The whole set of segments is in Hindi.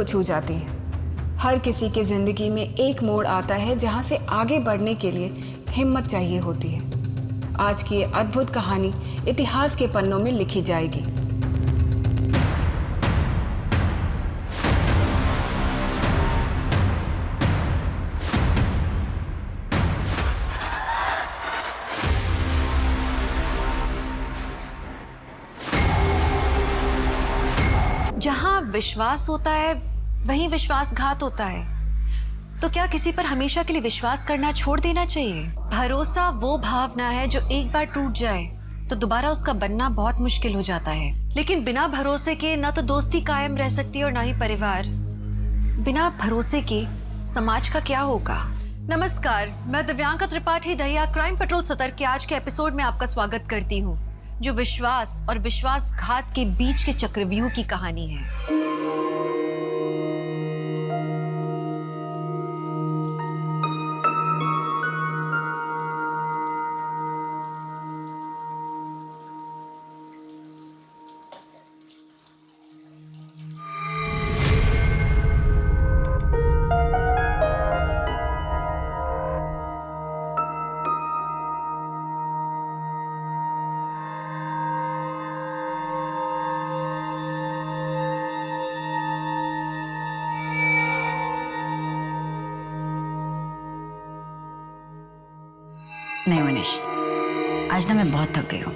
छू जाती हैं। हर किसी की जिंदगी में एक मोड़ आता है जहां से आगे बढ़ने के लिए हिम्मत चाहिए होती है। आज की ये अद्भुत कहानी इतिहास के पन्नों में लिखी जाएगी। जहां विश्वास होता है वहीं विश्वासघात होता है। तो क्या किसी पर हमेशा के लिए विश्वास करना छोड़ देना चाहिए? भरोसा वो भावना है जो एक बार टूट जाए तो दोबारा उसका बनना बहुत मुश्किल हो जाता है। लेकिन बिना भरोसे के ना तो दोस्ती कायम रह सकती है और ना ही परिवार। बिना भरोसे के समाज का क्या होगा? नमस्कार, मैं दिव्यांका त्रिपाठी दहिया क्राइम पेट्रोल सतर्क के आज के एपिसोड में आपका स्वागत करती हूँ, जो विश्वास और विश्वासघात के बीच के चक्रव्यूह की कहानी है। नहीं मनीष, आज ना मैं बहुत थक गई हूँ।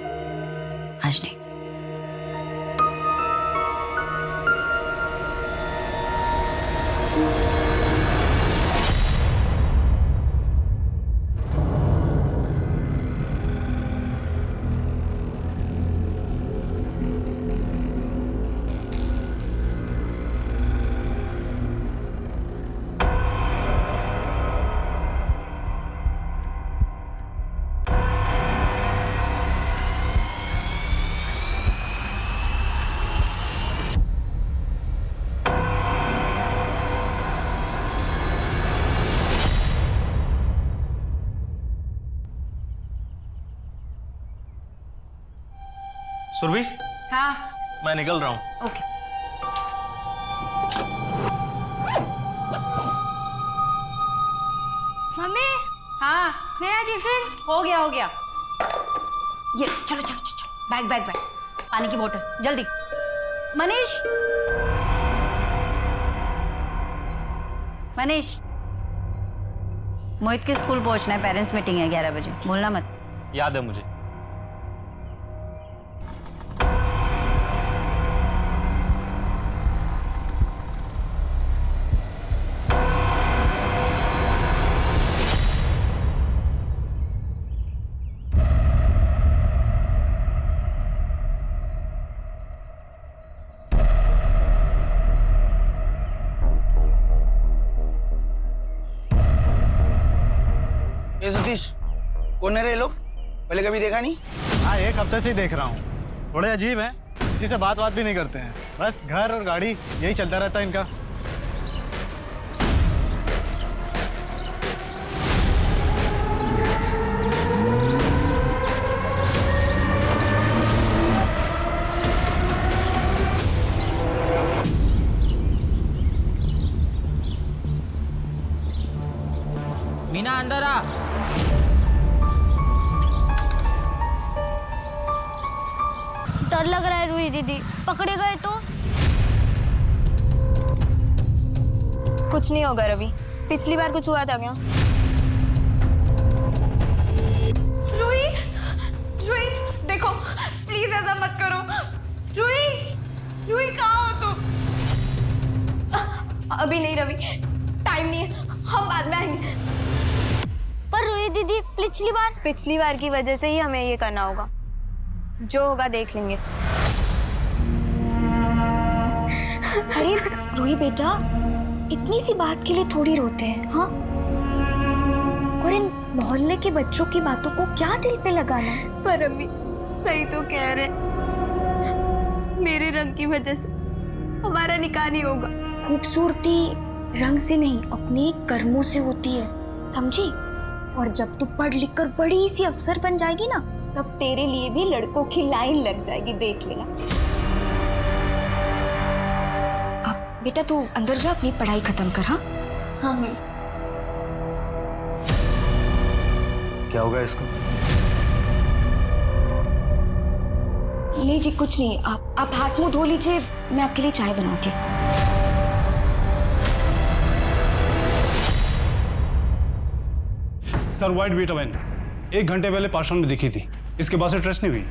आज नहीं। सुरभि, हाँ। मैं निकल रहा हूँ। ओके। मम्मी, हाँ, मेरा टिफिन हो गया हो गया। ये चलो चलो चलो चलो, बैग बैग बैग, पानी की बोतल जल्दी। मनीष, मनीष, मोहित के स्कूल पहुंचना है, पेरेंट्स मीटिंग है 11 बजे, भूलना मत। याद है मुझे। ये सतीश, कौन है रे लोग? पहले कभी देखा नहीं? हाँ, एक हफ्ते से ही देख रहा हूँ। बड़े अजीब हैं, किसी से बात भी नहीं करते हैं, बस घर और गाड़ी यही चलता रहता है इनका। मीना अंदर आ। डर लग रहा है रूही दीदी, पकड़े गए तो? कुछ नहीं होगा रवि, पिछली बार कुछ हुआ था क्या? रूही, रूही देखो, प्लीज ऐसा मत करो। रूही, रूही कहाँ हो तुम? अभी नहीं रवि, टाइम नहीं है, हम बाद में आएंगे। पर रूही दीदी, पिछली बार की वजह से ही हमें ये करना होगा, जो होगा देख लेंगे। अरे रूही बेटा, इतनी सी बात के लिए थोड़ी रोते हैं, हाँ? और इन मोहल्ले के बच्चों की बातों को क्या दिल पे लगाना है? पर अम्मी सही तो कह रहे, मेरे रंग की वजह से हमारा निकाह नहीं होगा। खूबसूरती रंग से नहीं, अपने कर्मों से होती है, समझी? और जब तू पढ़ लिख कर बड़ी सी अफसर बन जाएगी ना, तब तेरे लिए भी लड़कों की लाइन लग जाएगी, देख लेना। अब बेटा तू अंदर जा, अपनी पढ़ाई खत्म कर। हाँ हाँ मैं। क्या होगा इसको? नहीं जी कुछ नहीं, आप हाथ मुंह धो लीजिए, मैं आपके लिए चाय बनाती हूँ। सर व्हाइट बीटा वैन 1 घंटे पहले पाषाण में दिखी थी, इसके बाद से ट्रेस नहीं हुई।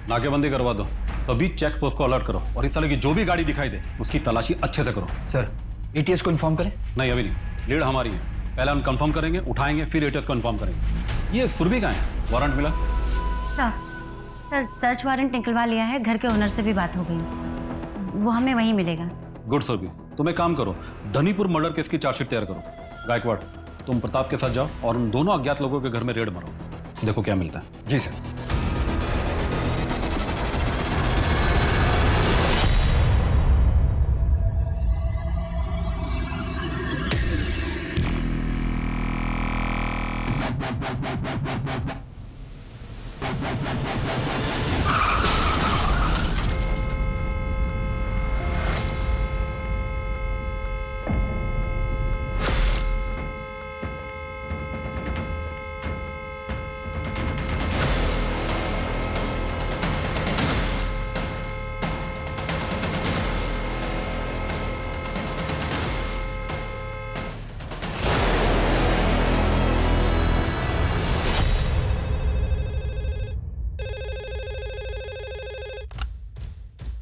नाकेबंदी करवा दो, तभी चेक पोस्ट को अलर्ट करो और इस तरह की जो भी गाड़ी दिखाई दे उसकी तलाशी अच्छे से करो। सर एटीएस को इन्फॉर्म करें? नहीं अभी नहीं, लीड हमारी है, पहले हम कंफर्म करेंगे, उठाएंगे, फिर एटीएस को इन्फॉर्म करेंगे। ये सुरभि कहाँ है? वारंट मिला? सर सर्च वारंट निकलवा लिया है, घर के ओनर से भी बात हो गई, वो हमें वहीं मिलेगा। गुड सुरभि, तुम एक काम करो, धनीपुर मर्डर केस की चार्जशीट तैयार करो। गायकवाड़ तुम प्रताप के साथ जाओ और उन दोनों अज्ञात लोगों के घर में रेड मारो, देखो क्या मिलता है। जी सर।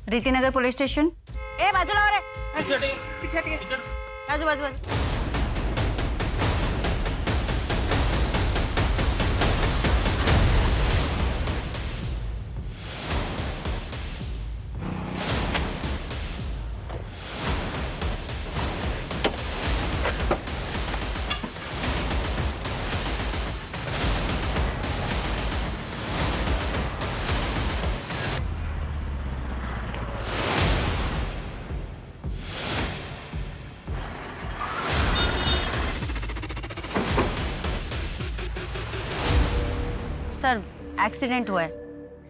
Ritinagar police station. ए बाजूला हो रे, बाजू बाजू बाजू। सर एक्सीडेंट हुआ है,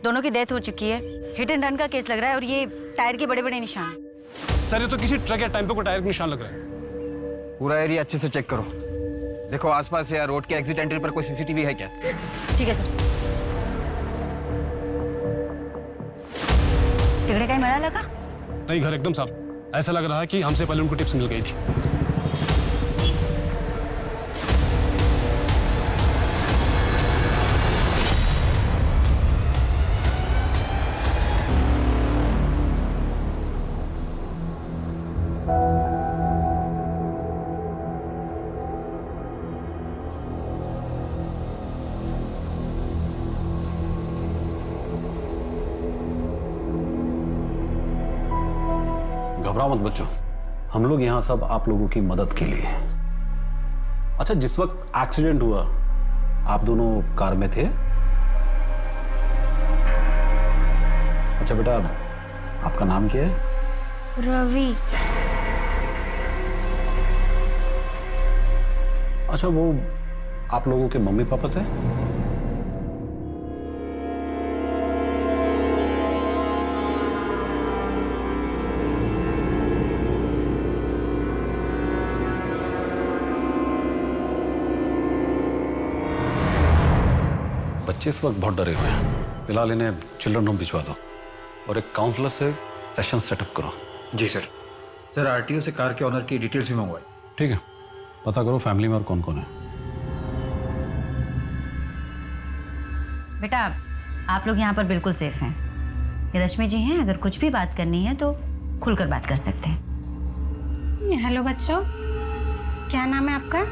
दोनों की डेथ हो चुकी है, हिट एंड रन का केस लग रहा है और ये टायर के बड़े बड़े निशान। सर ये तो किसी ट्रक या टेम्पो को टायर के निशान लग रहा है। पूरा एरिया अच्छे से चेक करो, देखो आसपास या रोड के एग्जिट एंट्री पर कोई सीसीटीवी है क्या? ठीक है सर। तिगड़े का ही मेला लगा? नहीं, घर एकदम साफ, ऐसा लग रहा है कि हमसे पहले उनको टिप्स मिल गई थी। घबराओ मत बच्चों, हम लोग यहाँ सब आप लोगों की मदद के लिए। अच्छा, जिस वक्त एक्सीडेंट हुआ आप दोनों कार में थे? अच्छा बेटा, आपका नाम क्या है? रवि। अच्छा, वो आप लोगों के मम्मी पापा थे? बच्चे इस वक्त बहुत डरे हुए हैं, फिलहाल इन्हें चिल्ड्रन होम भिजवा दो और एक काउंसलर से सेशन सेटअप करो। जी सर। सर आरटीओ से कार के ऑनर की डिटेल्स भी मंगवाई। ठीक है, पता करो फैमिली में और कौन कौन है। बेटा आप लोग यहाँ पर बिल्कुल सेफ हैं, ये रश्मि जी हैं, अगर कुछ भी बात करनी है तो खुलकर बात कर सकते हैं। हेलो बच्चों, क्या नाम है आपका?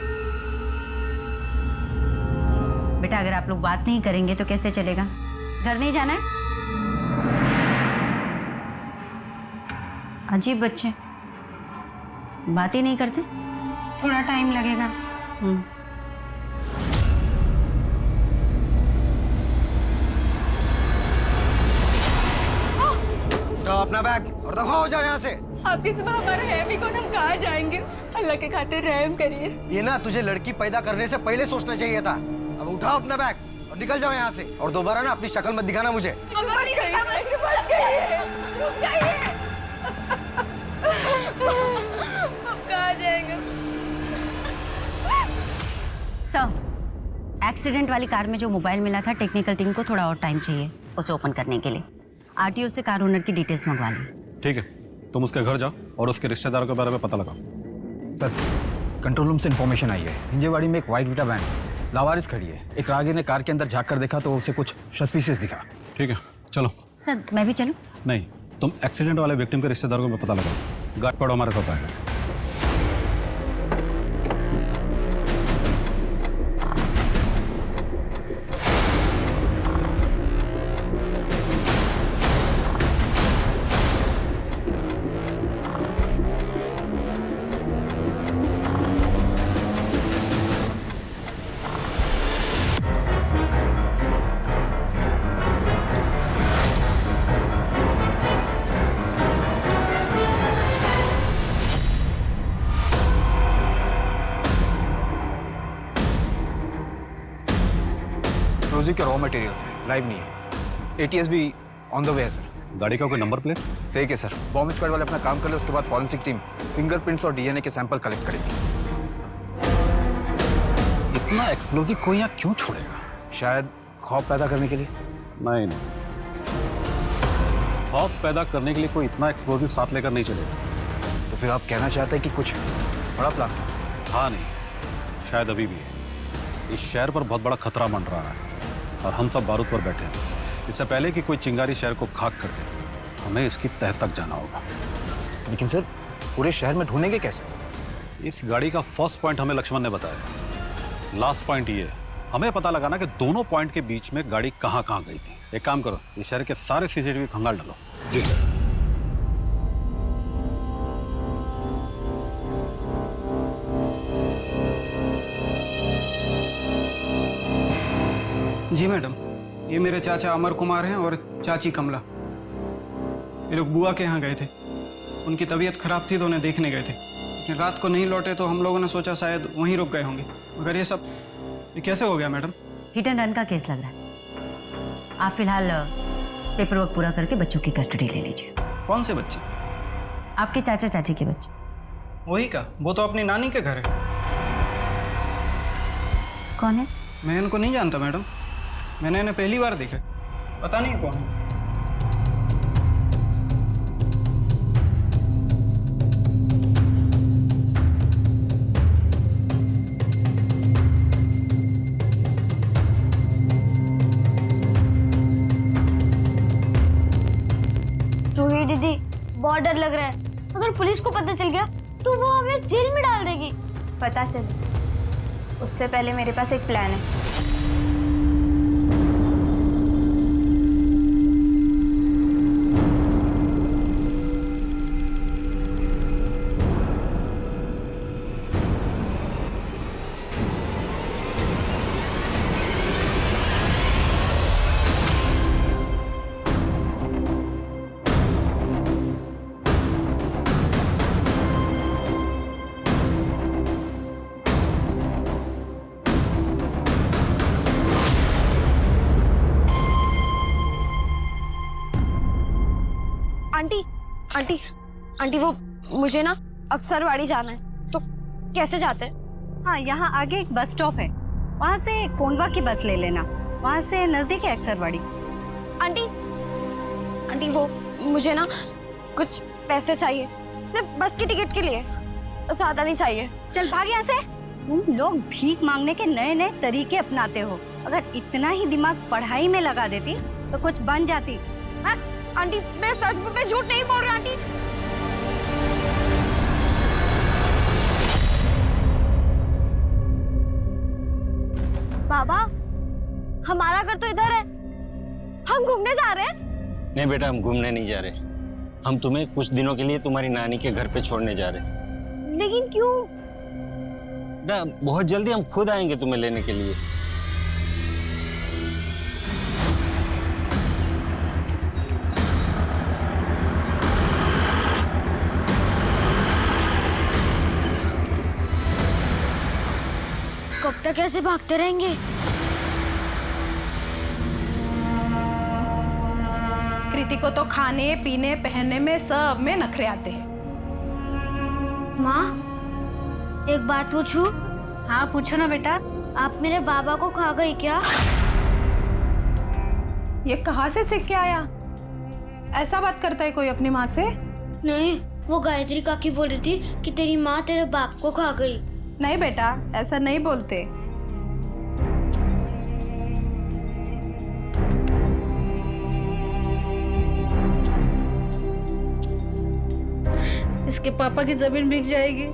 बेटा अगर आप लोग बात नहीं करेंगे तो कैसे चलेगा? घर नहीं जाना है? अजीब बच्चे, बात ही नहीं करते। थोड़ा टाइम लगेगा। उठाओ अपना बैग और दफा हो जाओ यहाँ से। आपके सिवा हमारा है भी कौन, हम कहाँ जाएंगे? अल्लाह के खातिर रहम करिए। ये ना तुझे लड़की पैदा करने से पहले सोचना चाहिए था। अब उठाओ अपना बैग और निकल जाओ यहाँ से, और दोबारा ना अपनी शक्ल मत दिखाना मुझे। रुक जाइए। कहाँ जाएंगे? सर, एक्सीडेंट वाली कार में जो मोबाइल मिला था, टेक्निकल टीम को थोड़ा और टाइम चाहिए उसे ओपन करने के लिए। आरटीओ से कार ओनर की डिटेल्स मंगवा ली। ठीक है, तुम उसके घर जाओ और उसके रिश्तेदारों के बारे में पता लगाओ। सर, कंट्रोल रूम से इन्फॉर्मेशन आई है, हिंजेवाड़ी में एक वाइट विटा वैन लावारिस खड़ी है। एक राहगीर ने कार के अंदर झांक कर देखा तो उसे कुछ सस्पिशियस दिखा। ठीक है, चलो। सर, मैं भी चलूं? नहीं, तुम एक्सीडेंट वाले विक्टिम के रिश्तेदारों में पता लगाओ। गायकवाड़ हमारे साथ आएगा। रोजी के रॉ मटेरियल्स है, लाइव नहीं है। एटीएस भी ऑन द वे है सर। गाड़ी का कोई नंबर प्लेट? फेक है सर। बॉम्ब स्क्वाड वाले अपना काम कर ले, उसके बाद फॉरेंसिक टीम फिंगरप्रिंट्स और डीएनए के सैंपल कलेक्ट करेगी। इतना एक्सप्लोजिव कोई यहाँ क्यों छोड़ेगा? शायद खौफ पैदा करने के लिए। नहीं नहीं, खौफ पैदा करने के लिए कोई इतना एक्सप्लोजिव साथ लेकर नहीं चलेगा। तो फिर आप कहना चाहते हैं कि कुछ बड़ा प्लान? हाँ नहीं, शायद अभी भी है। इस शहर पर बहुत बड़ा खतरा मंड रहा है और हम सब बारूद पर बैठे हैं। इससे पहले कि कोई चिंगारी शहर को खाक कर दे, हमें इसकी तह तक जाना होगा। लेकिन सर, पूरे शहर में ढूंढेंगे कैसे? इस गाड़ी का फर्स्ट पॉइंट हमें लक्ष्मण ने बताया। लास्ट पॉइंट ये है, हमें पता लगाना कि दोनों पॉइंट के बीच में गाड़ी कहाँ कहाँ गई थी। एक काम करो, इस शहर के सारे सीसीटीवी खंगाल डालो। जी सर। जी मैडम, ये मेरे चाचा अमर कुमार हैं और चाची कमला। ये लोग बुआ के यहाँ गए थे, उनकी तबीयत खराब थी तो उन्हें देखने गए थे। लेकिन रात को नहीं लौटे तो हम लोगों ने सोचा शायद वहीं रुक गए होंगे। मगर ये कैसे हो गया मैडम? हिट एंड रन का केस लग रहा है। आप फिलहाल पेपर वर्क पूरा करके बच्चों की कस्टडी ले लीजिए। कौन से बच्चे? आपके चाचा चाची के बच्चे। वही का? वो तो अपनी नानी के घर है। कौन है? मैं इनको नहीं जानता मैडम, मैंने इन्हें पहली बार देखा, पता नहीं कौन है। रूही दीदी, बहुत डर लग रहा है। अगर पुलिस को पता चल गया तो वो हमें जेल में डाल देगी। पता चले उससे पहले मेरे पास एक प्लान है। आंटी, आंटी वो मुझे ना अक्सर वाड़ी जाना है, तो कैसे जाते हैं? हाँ, यहाँ आगे एक बस स्टॉप है, वहाँ से कोंडवा की बस ले लेना, वहाँ से नजदीक है अक्सरवाड़ी। आंटी, आंटी वो मुझे ना कुछ पैसे चाहिए, सिर्फ बस की टिकट के लिए, ज्यादा नहीं चाहिए। चल भाग यहाँ से। तुम लोग भीख मांगने के नए नए तरीके अपनाते हो। अगर इतना ही दिमाग पढ़ाई में लगा देती तो कुछ बन जाती। हाँ? आंटी, मैं सच में, मैं झूठ नहीं बोल रही आंटी। बाबा, हमारा घर तो इधर है, हम घूमने जा रहे हैं। नहीं बेटा, हम घूमने नहीं जा रहे, हम तुम्हें कुछ दिनों के लिए तुम्हारी नानी के घर पे छोड़ने जा रहे हैं। लेकिन क्यों? बेटा, बहुत जल्दी हम खुद आएंगे तुम्हें लेने के लिए। कब तक ऐसे भागते रहेंगे? कृति को तो खाने पीने पहनने में सब में नखरे आते हैं। माँ, एक बात पूछूं? हाँ पूछो ना बेटा। आप मेरे बाबा को खा गई क्या? ये कहाँ से सीख के आया? ऐसा बात करता है कोई अपनी माँ से? नहीं, वो गायत्री काकी बोल रही थी कि तेरी माँ तेरे बाप को खा गई। नहीं बेटा, ऐसा नहीं बोलते। इसके पापा की जमीन बिक जाएगी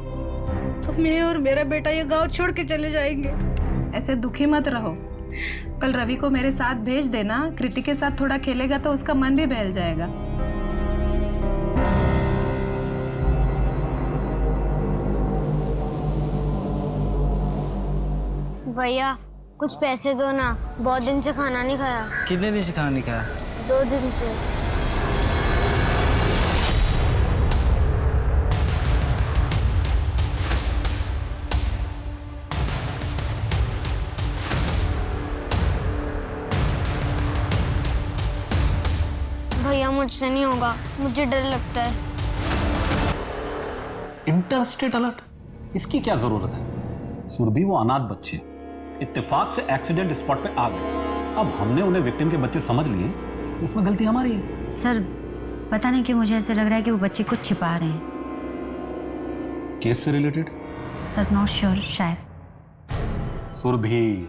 तो मैं और मेरा बेटा ये गांव छोड़ के चले जाएंगे। ऐसे दुखी मत रहो। कल रवि को मेरे साथ भेज देना। कृति के साथ थोड़ा खेलेगा तो उसका मन भी बहल जाएगा। भैया कुछ पैसे दो ना, बहुत दिन से खाना नहीं खाया। कितने दिन से खाना नहीं खाया? 2 दिन से। भैया मुझसे नहीं होगा, मुझे डर लगता है। इंटरस्टेट अलर्ट, इसकी क्या जरूरत है? सुरभि वो अनाथ बच्चे इत्तेफाक से एक्सीडेंट स्पॉट पे आ गए। अब हमने उन्हें विक्टिम के बच्चे समझ लिए तो इसमें गलती हमारी है। सर पता नहीं कि मुझे ऐसे लग रहा है कि वो बच्चे कुछ छिपा रहे हैं। केस से रिलेटेड? सर नॉट श्योर, शायद। सुरभि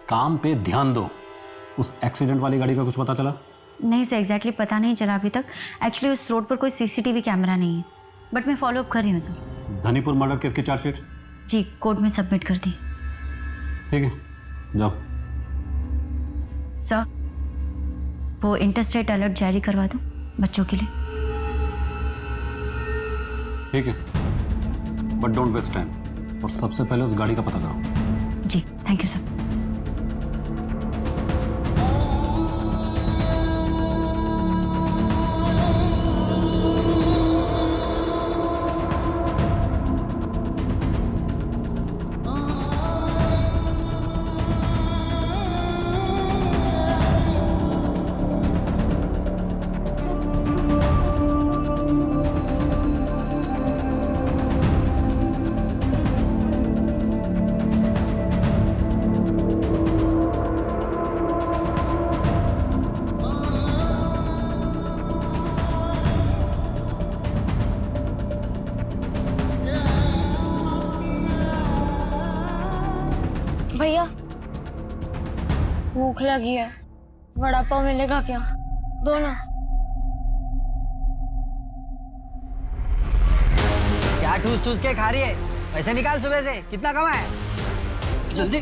काम पे ध्यान दो। उस एक्सीडेंट वाली गाड़ी का कुछ पता चला? नहीं सर, एग्जैक्टली पता नहीं चला अभी तक। एक्चुअली उस रोड पर कोई सीसीटीवी कैमरा नहीं है, बट मैं फॉलो अप कर रही हूँ सर। धनीपुर मर्डर केस की चार्जशीट? जी कोर्ट में सबमिट कर दी। ठीक है, जाओ। सर वो इंटरस्टेट अलर्ट जारी करवा दो बच्चों के लिए। ठीक है, बट डोंट वेस्ट टाइम। और सबसे पहले उस गाड़ी का पता करो। जी थैंक यू सर। भैया भूख लगी है, वड़ा पाव मिलेगा क्या? दो ना। क्या ठूस ठूस के खा रही है? पैसे निकाल सुबह से, कितना कमा है? जल्दी।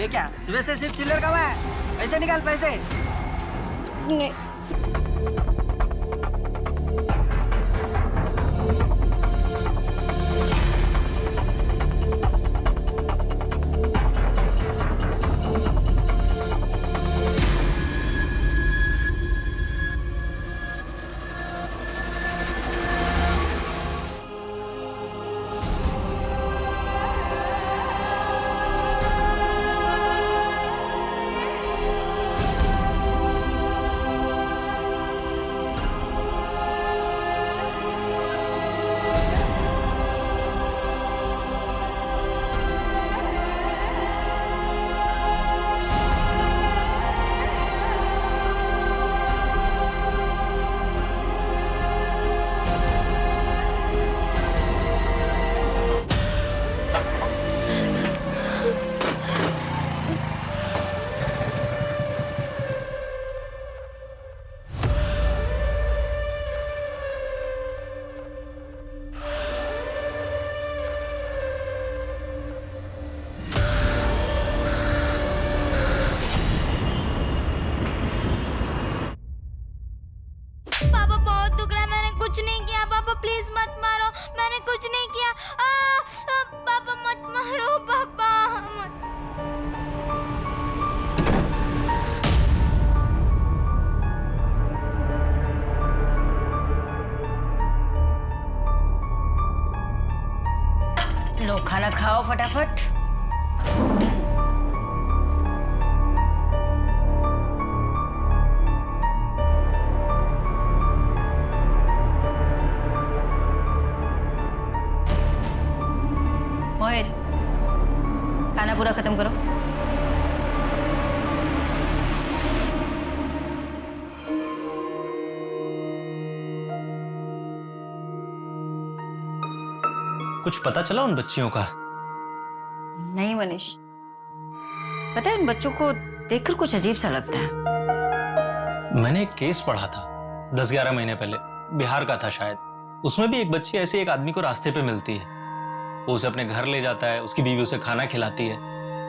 ये क्या सुबह से सिर्फ चिल्लर कमा है? पैसे निकाल पैसे। नहीं। कुछ नहीं किया पापा, प्लीज मत मारो, मैंने कुछ नहीं किया। पापा मत मारो पापा। लो खाना खाओ फटाफट। खाना पूरा खत्म करो। कुछ पता चला उन बच्चियों का? नहीं मनीष, पता है इन बच्चों को देखकर कुछ अजीब सा लगता है। मैंने एक केस पढ़ा था 10-11 महीने पहले, बिहार का था शायद। उसमें भी एक बच्ची ऐसे एक आदमी को रास्ते पे मिलती है, वो उसे अपने घर ले जाता है, उसकी बीवी उसे खाना खिलाती है,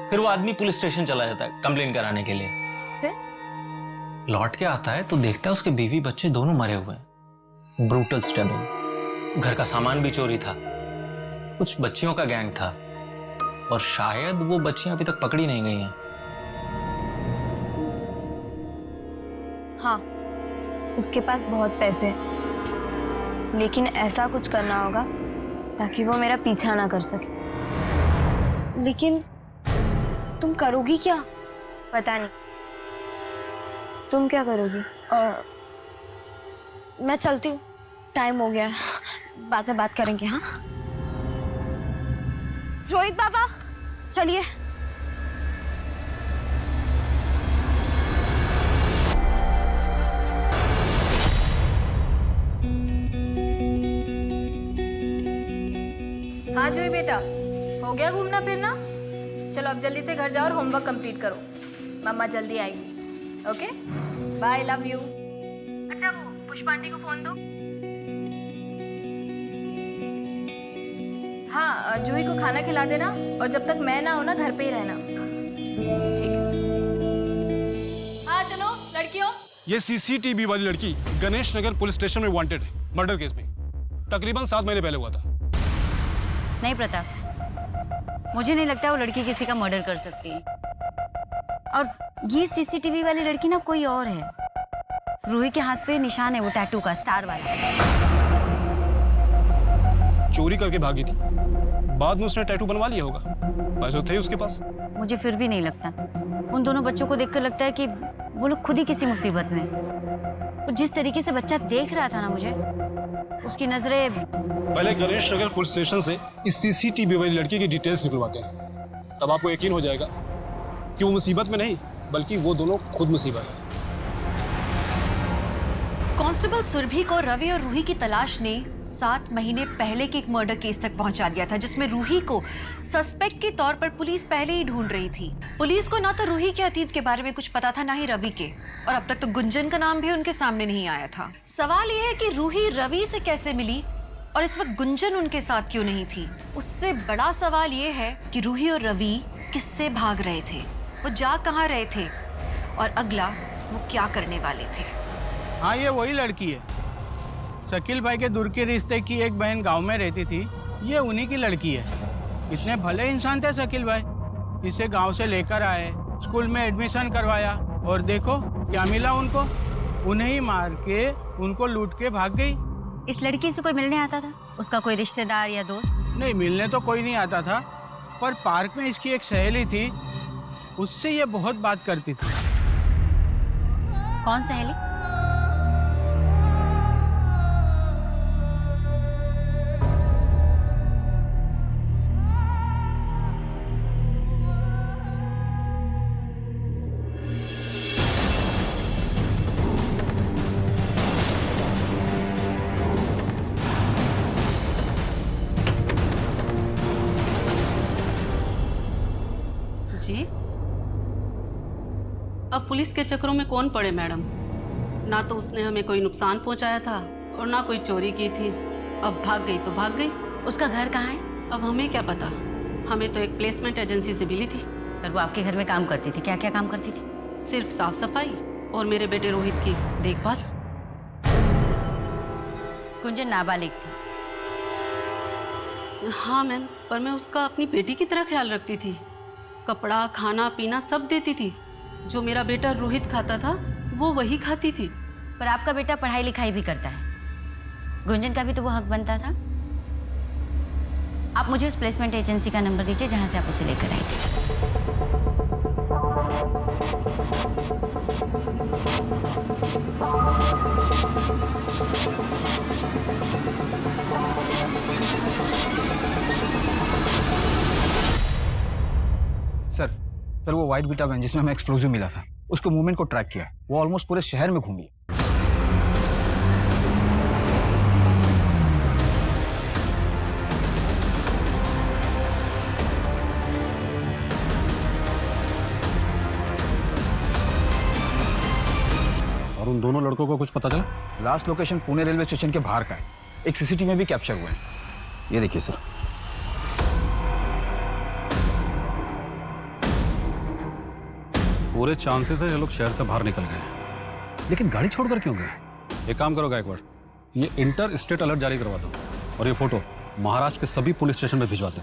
फिर वो आदमी पुलिस स्टेशन चला जाता है कंप्लेन कराने के लिए। लौट के आता है तो देखता है उसके बीवी बच्चे दोनों मरे हुए हैं, ब्रूटल स्टैबिंग। घर का सामान भी चोरी था, कुछ बच्चियों का गैंग था, और शायद वो बच्चियां अभी तक पकड़ी नहीं गई हैं। हाँ, उसके पास बहुत पैसे हैं, लेकिन ऐसा कुछ करना होगा ताकि वो मेरा पीछा ना कर सके। लेकिन तुम करोगी क्या? पता नहीं। तुम क्या करोगी? मैं चलती हूँ, टाइम हो गया है, बाद में बात करेंगे। हाँ रोहित बाबा, चलिए। हाँ जूही बेटा, हो गया घूमना फिरना? चलो अब जल्दी से घर जाओ और होमवर्क कंप्लीट करो, मम्मा जल्दी आएगी। Okay bye, love you. अच्छा वो पुष्पा आंटी को फोन दो। हाँ जूही को खाना खिला देना, और जब तक मैं ना हो ना घर पे ही रहना, ठीक है? हाँ चलो लड़कियों। ये सीसीटीवी वाली लड़की गणेश नगर पुलिस स्टेशन में वांटेड है मर्डर केस में। तकरीबन 7 महीने पहले हुआ था। नहीं प्रताप, मुझे नहीं लगता वो लड़की किसी का मर्डर कर सकती है। और ये सीसीटीवी वाली लड़की ना कोई और है। रूही के हाथ पे निशान है वो टैटू का, स्टार वाला। चोरी करके भागी थी, बाद में उसने टैटू बनवा लिया होगा, पैसे थे उसके पास। मुझे फिर भी नहीं लगता। उन दोनों बच्चों को देखकर लगता है कि वो लोग खुद ही किसी मुसीबत में। तो जिस तरीके से बच्चा देख रहा था ना मुझे, उसकी नजरें। पहले गणेश नगर पुलिस स्टेशन से इस सीसीटीवी वाली लड़की की डिटेल्स निकलवाते हैं, तब आपको यकीन हो जाएगा कि वो मुसीबत में नहीं बल्कि वो दोनों खुद मुसीबत है। कांस्टेबल सुरभि को रवि और रूही की तलाश ने 7 महीने पहले के एक मर्डर केस तक पहुंचा दिया था, जिसमें रूही को सस्पेक्ट के तौर पर पुलिस पहले ही ढूंढ रही थी। पुलिस को ना तो रूही के अतीत के बारे में कुछ पता था, ना ही रवि के, और अब तक तो गुंजन का नाम भी उनके सामने नहीं आया था। सवाल यह है कि रूही रवि से कैसे मिली और इस वक्त गुंजन उनके साथ क्यों नहीं थी। उससे बड़ा सवाल ये है कि रूही और रवि किससे भाग रहे थे, वो जा कहाँ रहे थे, और अगला वो क्या करने वाले थे। हाँ ये वही लड़की है। शकील भाई के दूर के रिश्ते की एक बहन गांव में रहती थी, ये उन्हीं की लड़की है। इतने भले इंसान थे शकील भाई, इसे गांव से लेकर आए, स्कूल में एडमिशन करवाया, और देखो क्या मिला उनको, उन्हें ही मार के उनको लूट के भाग गई। इस लड़की से कोई मिलने आता था? उसका कोई रिश्तेदार या दोस्त? नहीं, मिलने तो कोई नहीं आता था, पर पार्क में इसकी एक सहेली थी, उससे ये बहुत बात करती थी। कौन सहेली? जी अब पुलिस के चक्करों में कौन पड़े मैडम। ना तो उसने हमें कोई नुकसान पहुंचाया था और ना कोई चोरी की थी। अब भाग गई तो भाग गई। उसका घर कहाँ है? अब हमें क्या पता, हमें तो एक प्लेसमेंट एजेंसी से मिली थी। पर वो आपके घर में काम करती थी? क्या क्या काम करती थी? सिर्फ साफ सफाई और मेरे बेटे रोहित की देखभाल। गुंजन नाबालिग थी। हाँ मैम, पर मैं उसका अपनी बेटी की तरह ख्याल रखती थी। कपड़ा, खाना पीना सब देती थी। जो मेरा बेटा रोहित खाता था वो वही खाती थी। पर आपका बेटा पढ़ाई लिखाई भी करता है, गुंजन का भी तो वो हक बनता था। आप मुझे उस प्लेसमेंट एजेंसी का नंबर दीजिए जहां से आप उसे लेकर आए थे। सर वो वाइट बीटा वैन जिसमें हमें एक्सप्लोजिव मिला था, उसको मूवमेंट को ट्रैक किया। वो ऑलमोस्ट पूरे शहर में घूमी। और उन दोनों लड़कों को कुछ पता चला? Last location Pune railway station के बाहर का है। एक सीसीटीवी में भी कैप्चर हुए हैं। ये देखिए सर। पूरे चांसेस है ये लोग शहर से बाहर निकल गए, लेकिन गाड़ी छोड़कर क्यों गए? एक काम करो गायकवाड़, ये इंटर स्टेट अलर्ट जारी करवा दो और ये फोटो महाराष्ट्र के सभी पुलिस स्टेशन में भिजवा दो।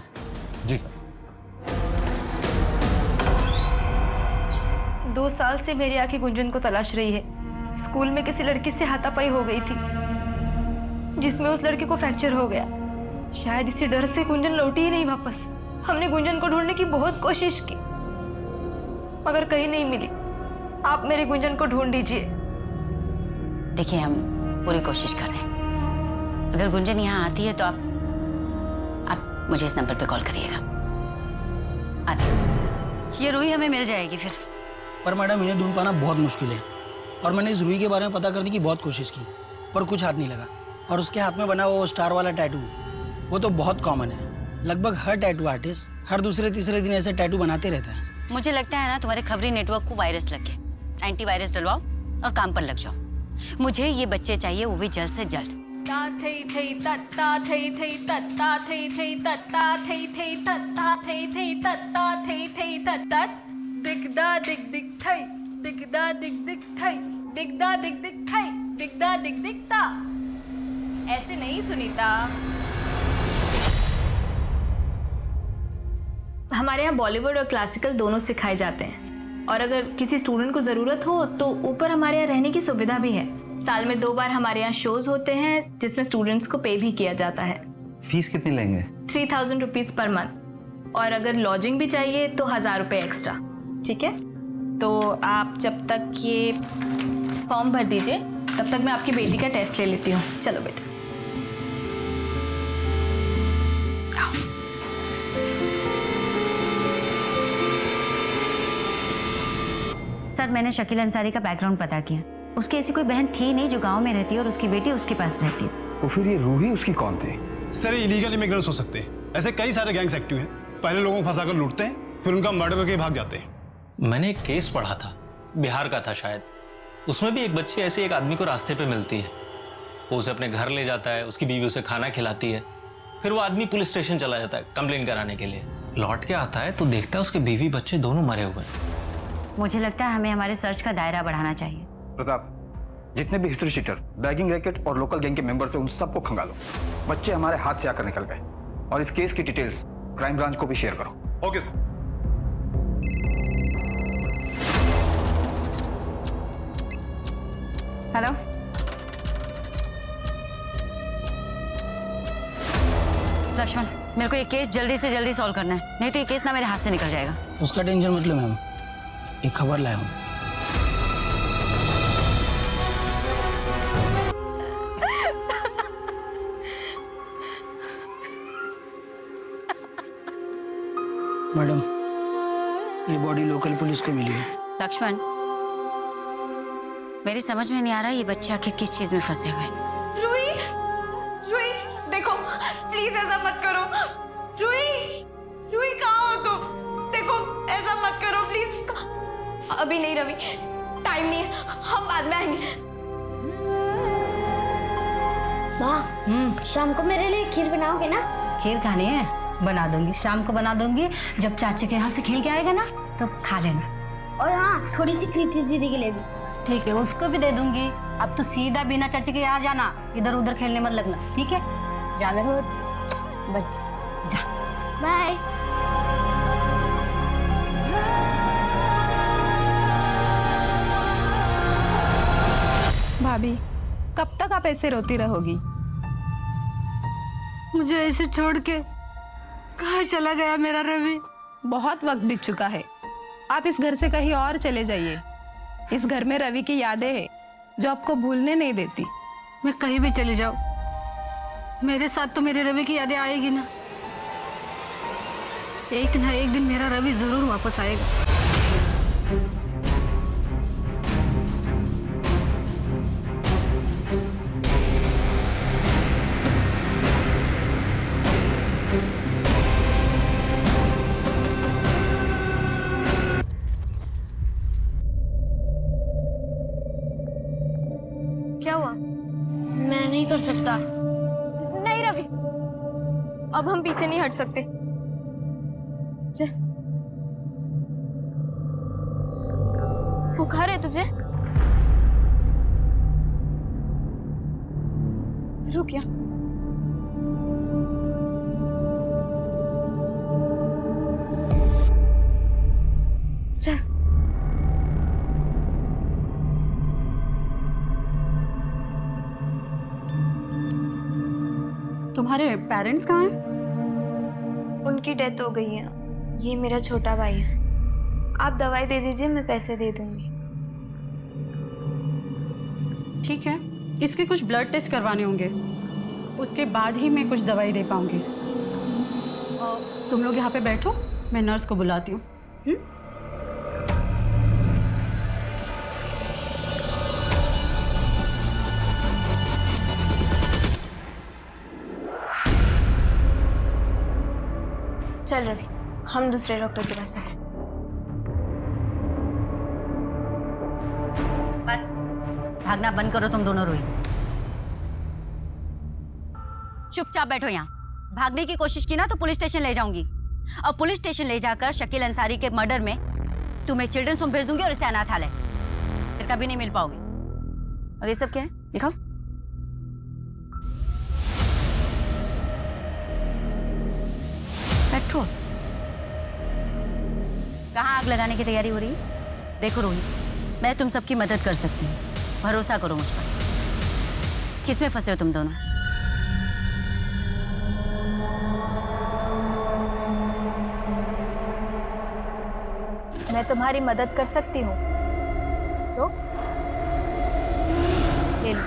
जी सर। 2 साल से मेरी आंखें गुंजन को तलाश रही है। स्कूल में किसी लड़की से हाथापाई हो गई थी, जिसमें उस लड़के को फ्रैक्चर हो गया। शायद इसी डर से गुंजन लौटी ही नहीं वापस। हमने गुंजन को ढूंढने की बहुत कोशिश की, मगर कहीं नहीं मिली। आप मेरी गुंजन को ढूंढ दीजिए। देखिए, हम पूरी कोशिश कर रहे हैं। अगर गुंजन यहाँ आती है तो आप मुझे इस नंबर पे कॉल करिएगा। आती ये रूही हमें मिल जाएगी फिर। पर मैडम इन्हें ढूंढ पाना बहुत मुश्किल है, और मैंने इस रूही के बारे में पता करने की बहुत कोशिश की, पर कुछ हाथ नहीं लगा। और उसके हाथ में बना वो स्टार वाला टैटू, वो तो बहुत कॉमन है। लगभग हर टैटू आर्टिस्ट हर दूसरे तीसरे दिन ऐसे टैटू बनाते रहता है। मुझे लगता है ना तुम्हारे खबरी नेटवर्क को वायरस लग गया। एंटीवायरस डलवाओ और काम पर लग जाओ। मुझे ये बच्चे चाहिए, वो भी जल्द से जल्द। ऐसे नहीं सुनीता। हमारे यहाँ बॉलीवुड और क्लासिकल दोनों सिखाए जाते हैं, और अगर किसी स्टूडेंट को ज़रूरत हो तो ऊपर हमारे यहाँ रहने की सुविधा भी है। साल में 2 बार हमारे यहाँ शोज होते हैं, जिसमें स्टूडेंट्स को पे भी किया जाता है। फीस कितनी लेंगे? 3000 रुपीज़ पर मंथ, और अगर लॉजिंग भी चाहिए तो 1000 रुपये एक्स्ट्रा। ठीक है, तो आप जब तक ये फॉर्म भर दीजिए, तब तक मैं आपकी बेटी का टेस्ट ले लेती हूँ। चलो बेटा। सर, मैंने शकील अंसारी का बैकग्राउंड पता किया। उसकी ऐसी कोई बहन थी नहीं जो गांव में रहती है और उसकी बेटी उसके पास रहती है। तो फिर ये रूही उसकी कौन थी? सर, ये इलीगल इमिग्रेंट्स हो सकते हैं। ऐसे कई सारे गैंग्स एक्टिव हैं। पहले लोगों को फंसाकर लूटते हैं, फिर उनका मर्डर करके भाग जाते हैं। मैंने एक केस पढ़ा था, बिहार का था शायद। उसमें भी एक बच्ची ऐसे एक आदमी को रास्ते पे मिलती है। वो उसे अपने घर ले जाता है, उसकी बीवी उसे खाना खिलाती है। फिर वो आदमी पुलिस स्टेशन चला जाता है कंप्लेन कराने के लिए। लौट के आता है तो देखता है उसके बीवी बच्चे दोनों मरे हुए हैं। मुझे लगता है हमें हमारे सर्च का दायरा बढ़ाना चाहिए। प्रताप, जितने भी हिस्ट्री शीटर, बैगिंग रैकेट और लोकल गैंग के मेंबर्स हैं, उन सबको खंगालो। बच्चे हमारे हाथ से आकर निकल गए, और इस केस की डिटेल्स क्राइम ब्रांच को भी शेयर करो। Okay sir. हेलो, लक्ष्मण, मेरे को ये केस जल्दी से जल्दी सॉल्व करना है, नहीं तो ये केस ना मेरे हाथ से निकल जाएगा। उसका टेंशन मत लो मैम, एक खबर लाया हूँ। मैडम, ये बॉडी लोकल पुलिस को मिली है। लक्ष्मण, मेरी समझ में नहीं आ रहा ये बच्चे आखिर किस चीज में फंसे हुए हैं। रूही, रूही, देखो प्लीज ऐसा मत करो। रूही, रूही कहाँ हो तुम? देखो ऐसा मत करो प्लीज। अभी नहीं रवि, टाइम नहीं है, हम बाद में आएंगे। माँ, शाम को मेरे लिए खीर बनाओगे ना? खीर खानी है, बना दूंगी, शाम को बना दूंगी। जब चाचे के यहाँ से खेल के आएगा ना तो खा लेना। और हाँ, थोड़ी सी कृति दीदी के लिए भी। ठीक है, उसको भी दे दूंगी। अब तो सीधा बिना चाचे के यहाँ जाना, इधर उधर खेलने मत लगना, ठीक है? जा मेरे बच्चे, जा। बाय। भाभी, कब तक आप ऐसे रोती रहोगी? मुझे ऐसे छोड़ के कहाँ चला गया मेरा रवि? बहुत वक्त बीत चुका है, आप इस घर से कहीं और चले जाइए। इस घर में रवि की यादें हैं जो आपको भूलने नहीं देती। मैं कहीं भी चली जाऊं, मेरे साथ तो मेरे रवि की यादें आएगी ना। एक ना एक दिन मेरा रवि जरूर वापस आएगा। क्या हुआ? मैं नहीं कर सकता। नहीं रवि, अब हम पीछे नहीं हट सकते। चल। बुखार है तुझे? रुक या। चल। तुम्हारे पेरेंट्स कहाँ हैं? उनकी डेथ हो गई है। ये मेरा छोटा भाई है। आप दवाई दे दीजिए, मैं पैसे दे दूंगी। ठीक है, इसके कुछ ब्लड टेस्ट करवाने होंगे, उसके बाद ही मैं कुछ दवाई दे पाऊंगी। तुम लोग यहाँ पे बैठो, मैं नर्स को बुलाती हूँ। चल रवि, हम दूसरे डॉक्टर के पास आते। बस भागना बंद करो तुम दोनों। रोही, चुपचाप बैठो यहाँ। भागने की कोशिश की ना तो पुलिस स्टेशन ले जाऊंगी, और पुलिस स्टेशन ले जाकर शकील अंसारी के मर्डर में तुम्हें चिल्ड्रंस होम भेज दूंगी और इसे अनाथालय। फिर कभी नहीं मिल पाओगे। और ये सब क्या है दिखाओ। पेट्रोल। कहाँ आग लगाने की तैयारी हो रही है? देखो रोहित, मैं तुम सबकी मदद कर सकती हूँ, भरोसा करो मुझ पर। किसमें फंसे हो तुम दोनों? मैं तुम्हारी मदद कर सकती हूँ तो ले लो।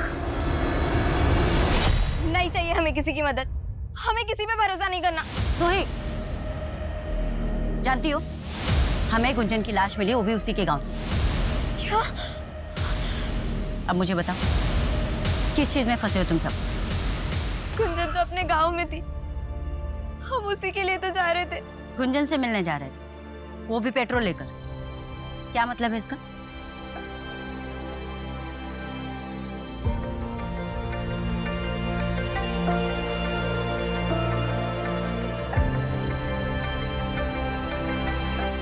नहीं चाहिए हमें किसी की मदद। हमें किसी पे भरोसा नहीं करना। रोहित, जानती हो हमें गुंजन की लाश मिली, वो भी उसी के गांव से। क्या? अब मुझे बताओ किस चीज में फंसे हो तुम सब? गुंजन तो अपने गांव में थी, हम उसी के लिए तो जा रहे थे। गुंजन से मिलने जा रहे थे, वो भी पेट्रोल लेकर। क्या मतलब है इसका?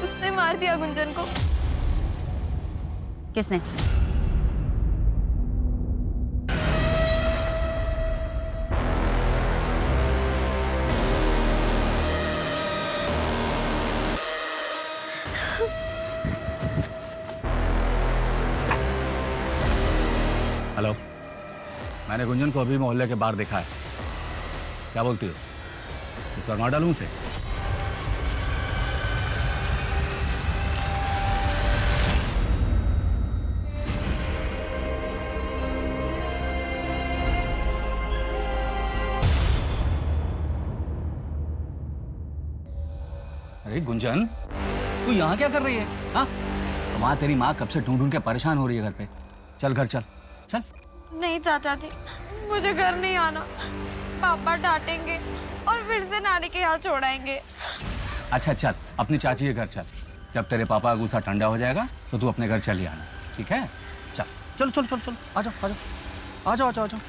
उसने मार दिया गुंजन को। किसने? हेलो, मैंने गुंजन को अभी मोहल्ले के बाहर देखा है। क्या बोलती हो? इस बार मार डालूं उसे? अरे गुंजन, तू यहाँ क्या कर रही है? हाँ, वहाँ तेरी माँ कब से ढूंढ ढूंढ के परेशान हो रही है घर पे। चल घर चल चल। नहीं चाचा जी, मुझे घर नहीं आना। पापा डांटेंगे और फिर से नानी के यहाँ छोड़ाएंगे। अच्छा चल, अपनी चाची के घर चल। जब तेरे पापा का गुस्सा ठंडा हो जाएगा तो तू अपने घर चली आना, ठीक है? चल चल चल चल चल, आ जाओ आ जाओ आ जाओ आ जाओ आ जाओ।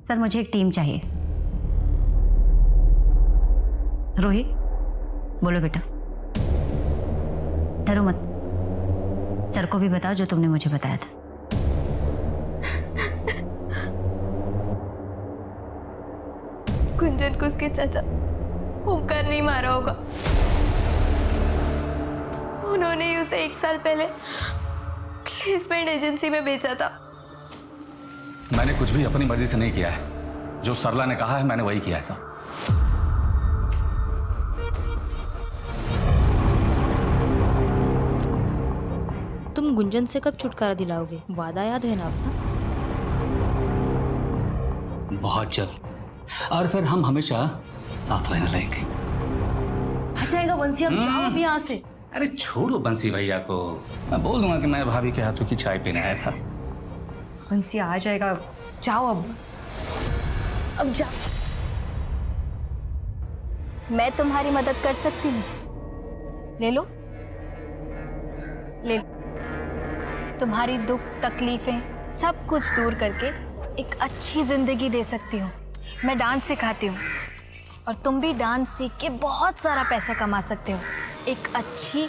सर मुझे एक टीम चाहिए। रोहित बोलो बेटा। डरो मत, सर को भी बताओ जो तुमने मुझे बताया था। गुंजन को उसके चाचा ओमकार नहीं मारा होगा। उन्होंने ही उसे 1 साल पहले प्लेसमेंट एजेंसी में बेचा था। मैंने कुछ भी अपनी मर्जी से नहीं किया है। जो सरला ने कहा है मैंने वही किया है साहब। तुम गुंजन से कब छुटकारा दिलाओगे? वादा याद है ना अपना? बहुत जल्द। और फिर हम हमेशा साथ रहने लगेंगे। आ जाएगा बंसी, अब जाओ अभी यहाँ से। अरे छोड़ो बंसी भैया को, मैं बोल दूंगा कि मैं भाभी के हाथों की चाय पीने आया था। बंसी आ जाएगा, जाओ अब जाओ। मैं तुम्हारी मदद कर सकती हूँ, ले लो ले लो। तुम्हारी दुख तकलीफें सब कुछ दूर करके एक अच्छी जिंदगी दे सकती हूँ। मैं डांस सिखाती हूँ और तुम भी डांस सीख के बहुत सारा पैसा कमा सकते हो, एक अच्छी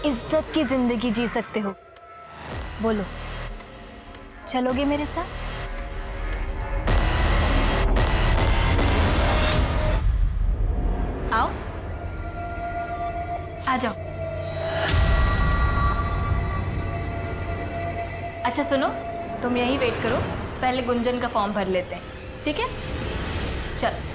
इज्जत की जिंदगी जी सकते हो। बोलो, चलोगे मेरे साथ? आओ, आ जाओ। अच्छा सुनो, तुम यहीं वेट करो, पहले गुंजन का फॉर्म भर लेते हैं, ठीक है? चल।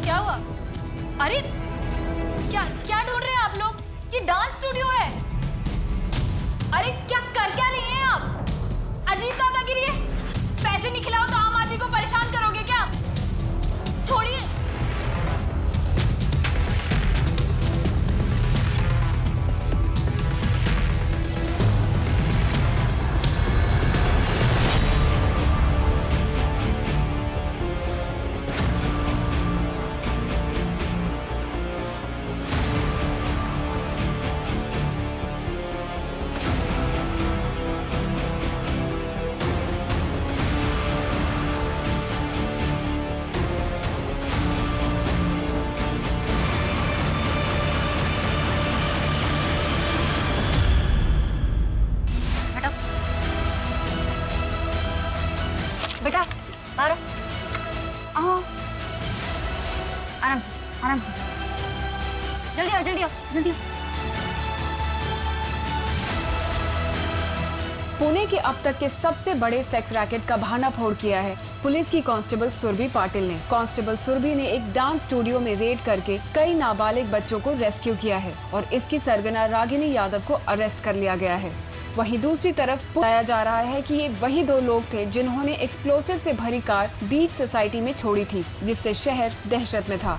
क्या हुआ? अरे क्या क्या ढूंढ रहे हैं आप लोग? ये डांस स्टूडियो है। अरे क्या कर क्या रही हैं आप? अजीब दादागिरी है। पैसे नहीं खिलाओ तो आम आदमी को परेशान करोगे क्या? छोड़िए। बेटा मारो, आओ, आराम से आराम से, जल्दी आओ जल्दी आओ जल्दी आओ। पुणे के अब तक के सबसे बड़े सेक्स रैकेट का भांडाफोड़ किया है पुलिस की कांस्टेबल सुरभि पाटिल ने। कांस्टेबल सुरभि ने एक डांस स्टूडियो में रेड करके कई नाबालिग बच्चों को रेस्क्यू किया है और इसकी सरगना रागिनी यादव को अरेस्ट कर लिया गया है। वहीं दूसरी तरफ बताया जा रहा है कि ये वही दो लोग थे जिन्होंने एक्सप्लोसिव से भरी कार बीच सोसाइटी में छोड़ी थी, जिससे शहर दहशत में था।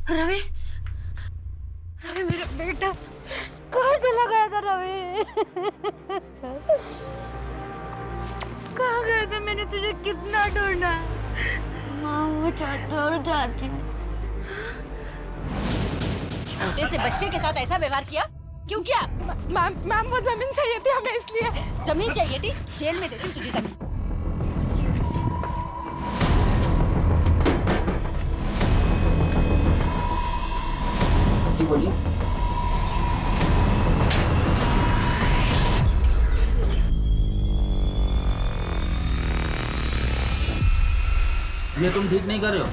रवि, रवि मेरा बेटा कहाँ चला गया था? रवि कहाँ गया था? मैंने तुझे कितना ढूंढा। माँ, वो चाचा और चाची ने छोटे से बच्चे के साथ ऐसा व्यवहार किया? क्यों किया? मैम वो जमीन चाहिए थी हमें, इसलिए। जमीन चाहिए थी? जेल में दे दूं तुझे जमीन। बोलिए। ये तुम ठीक नहीं कर रहे हो।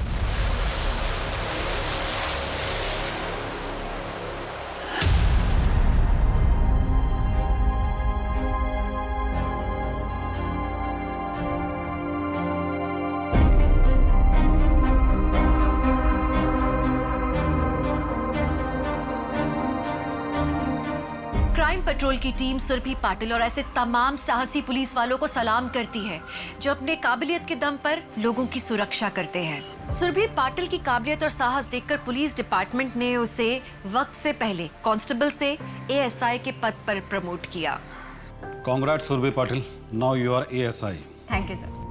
क्राइम पेट्रोल की टीम सुरभि पाटिल और ऐसे तमाम साहसी पुलिस वालों को सलाम करती है जो अपने काबिलियत के दम पर लोगों की सुरक्षा करते हैं। सुरभि पाटिल की काबिलियत और साहस देखकर पुलिस डिपार्टमेंट ने उसे वक्त से पहले कांस्टेबल से एएसआई के पद पर प्रमोट किया। Congrats Surabhi Patil, now you are ASI. Thank you sir.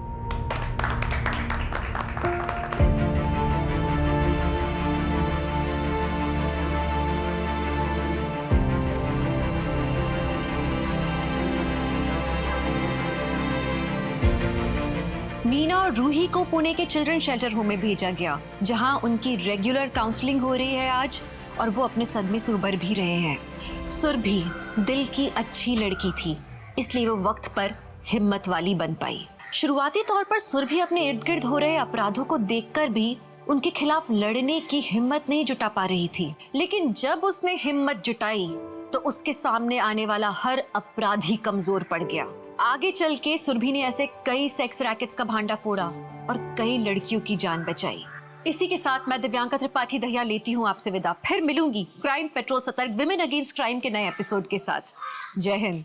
Meena और रूही को पुणे के चिल्ड्रन शेल्टर होम में भेजा गया, जहां उनकी रेगुलर काउंसलिंग हो रही है आज, और वो अपने सदमे से उबर भी रहे हैं। सुरभि दिल की अच्छी लड़की थी, इसलिए वो वक्त पर हिम्मत वाली बन पाई। शुरुआती तौर पर सुरभि अपने इर्द गिर्द हो रहे अपराधों को देखकर भी उनके खिलाफ लड़ने की हिम्मत नहीं जुटा पा रही थी, लेकिन जब उसने हिम्मत जुटाई तो उसके सामने आने वाला हर अपराधी कमजोर पड़ गया। आगे चल के सुरभि ने ऐसे कई सेक्स रैकेट्स का भांडा फोड़ा और कई लड़कियों की जान बचाई। इसी के साथ मैं दिव्यांका त्रिपाठी दहिया लेती हूँ आपसे विदा। फिर मिलूंगी क्राइम पेट्रोल सतर्क विमेन अगेंस्ट क्राइम के नए एपिसोड के साथ। जय हिंद।